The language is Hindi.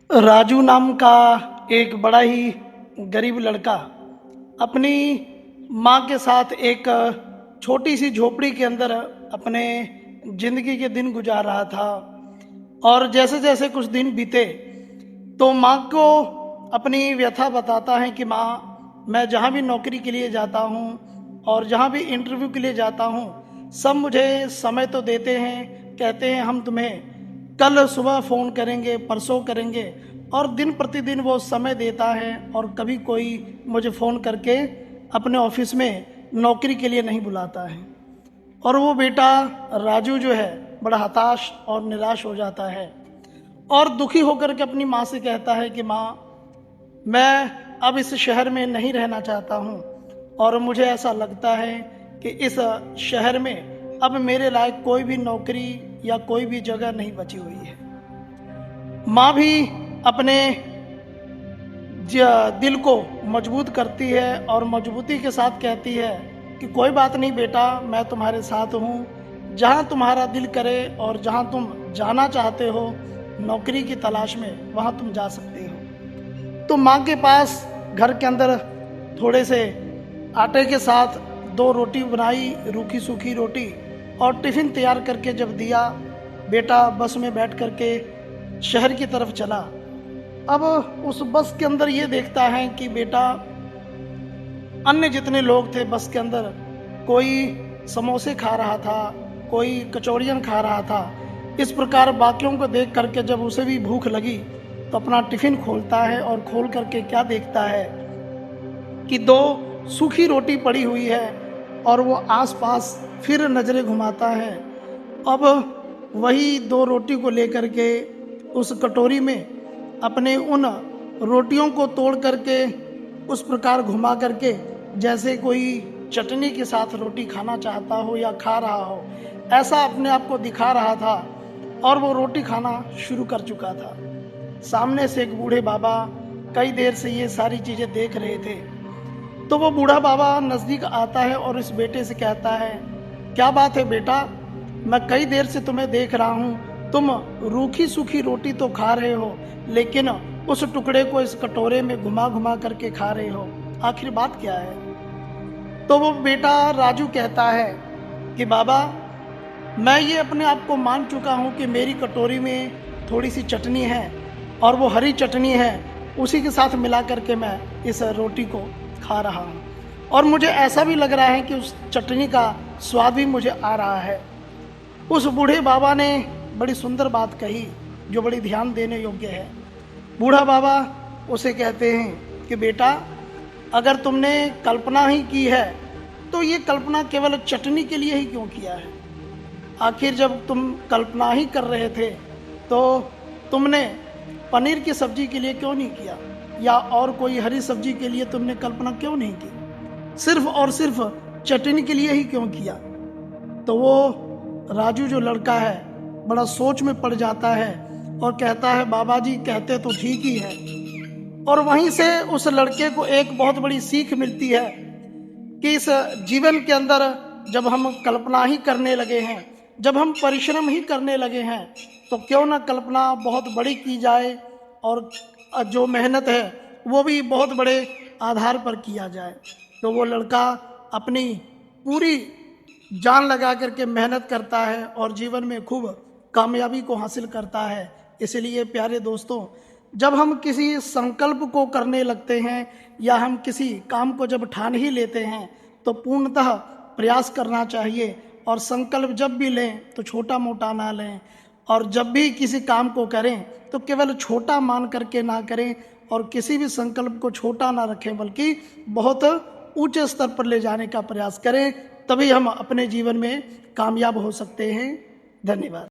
राजू नाम का एक बड़ा ही गरीब लड़का अपनी माँ के साथ एक छोटी सी झोपड़ी के अंदर अपने जिंदगी के दिन गुजार रहा था। और जैसे जैसे कुछ दिन बीते तो माँ को अपनी व्यथा बताता है कि माँ, मैं जहाँ भी नौकरी के लिए जाता हूँ और जहाँ भी इंटरव्यू के लिए जाता हूँ, सब मुझे समय तो देते हैं, कहते हैं हम तुम्हें कल सुबह फ़ोन करेंगे, परसों करेंगे, और दिन प्रतिदिन वो समय देता है और कभी कोई मुझे फ़ोन करके अपने ऑफिस में नौकरी के लिए नहीं बुलाता है। और वो बेटा राजू जो है बड़ा हताश और निराश हो जाता है और दुखी होकर के अपनी माँ से कहता है कि माँ, मैं अब इस शहर में नहीं रहना चाहता हूँ और मुझे ऐसा लगता है कि इस शहर में अब मेरे लायक कोई भी नौकरी या कोई भी जगह नहीं बची हुई है। माँ भी अपने दिल को मजबूत करती है और मजबूती के साथ कहती है कि कोई बात नहीं बेटा, मैं तुम्हारे साथ हूँ, जहाँ तुम्हारा दिल करे और जहाँ तुम जाना चाहते हो नौकरी की तलाश में, वहाँ तुम जा सकते हो। तो माँ के पास घर के अंदर थोड़े से आटे के साथ 2 रोटी बनाई, रूखी सूखी रोटी, और टिफ़िन तैयार करके जब दिया, बेटा बस में बैठ करके शहर की तरफ चला। अब उस बस के अंदर ये देखता है कि बेटा अन्य जितने लोग थे बस के अंदर, कोई समोसे खा रहा था, कोई कचौड़ियाँ खा रहा था। इस प्रकार बाकियों को देख करके जब उसे भी भूख लगी तो अपना टिफ़िन खोलता है और खोल करके क्या देखता है कि 2 सूखी रोटी पड़ी हुई है और वो आसपास फिर नज़रें घुमाता है। अब वही 2 रोटी को लेकर के उस कटोरी में अपने उन रोटियों को तोड़ करके उस प्रकार घुमा करके जैसे कोई चटनी के साथ रोटी खाना चाहता हो या खा रहा हो, ऐसा अपने आप को दिखा रहा था। और वो रोटी खाना शुरू कर चुका था। सामने से एक बूढ़े बाबा कई देर से ये सारी चीज़ें देख रहे थे। तो वो बूढ़ा बाबा नज़दीक आता है और इस बेटे से कहता है, क्या बात है बेटा, मैं कई देर से तुम्हें देख रहा हूँ, तुम रूखी सूखी रोटी तो खा रहे हो लेकिन उस टुकड़े को इस कटोरे में घुमा घुमा करके खा रहे हो, आखिर बात क्या है? तो वो बेटा राजू कहता है कि बाबा, मैं ये अपने आप को मान चुका हूँ कि मेरी कटोरी में थोड़ी सी चटनी है और वो हरी चटनी है, उसी के साथ मिला करके मैं इस रोटी को खा रहा हूँ और मुझे ऐसा भी लग रहा है कि उस चटनी का स्वाद भी मुझे आ रहा है। उस बूढ़े बाबा ने बड़ी सुंदर बात कही जो बड़ी ध्यान देने योग्य है। बूढ़ा बाबा उसे कहते हैं कि बेटा, अगर तुमने कल्पना ही की है तो ये कल्पना केवल चटनी के लिए ही क्यों किया है? आखिर जब तुम कल्पना ही कर रहे थे तो तुमने पनीर की सब्जी के लिए क्यों नहीं किया, या और कोई हरी सब्जी के लिए तुमने कल्पना क्यों नहीं की? सिर्फ और सिर्फ चटनी के लिए ही क्यों किया? तो वो राजू जो लड़का है बड़ा सोच में पड़ जाता है और कहता है, बाबा जी कहते तो ठीक ही है। और वहीं से उस लड़के को एक बहुत बड़ी सीख मिलती है कि इस जीवन के अंदर जब हम कल्पना ही करने लगे हैं, जब हम परिश्रम ही करने लगे हैं, तो क्यों ना कल्पना बहुत बड़ी की जाए और जो मेहनत है वो भी बहुत बड़े आधार पर किया जाए। तो वो लड़का अपनी पूरी जान लगा करके मेहनत करता है और जीवन में खूब कामयाबी को हासिल करता है। इसलिए प्यारे दोस्तों, जब हम किसी संकल्प को करने लगते हैं या हम किसी काम को जब ठान ही लेते हैं तो पूर्णतः प्रयास करना चाहिए। और संकल्प जब भी लें तो छोटा मोटा ना लें, और जब भी किसी काम को करें तो केवल छोटा मान करके ना करें और किसी भी संकल्प को छोटा ना रखें बल्कि बहुत ऊंचे स्तर पर ले जाने का प्रयास करें, तभी हम अपने जीवन में कामयाब हो सकते हैं। धन्यवाद।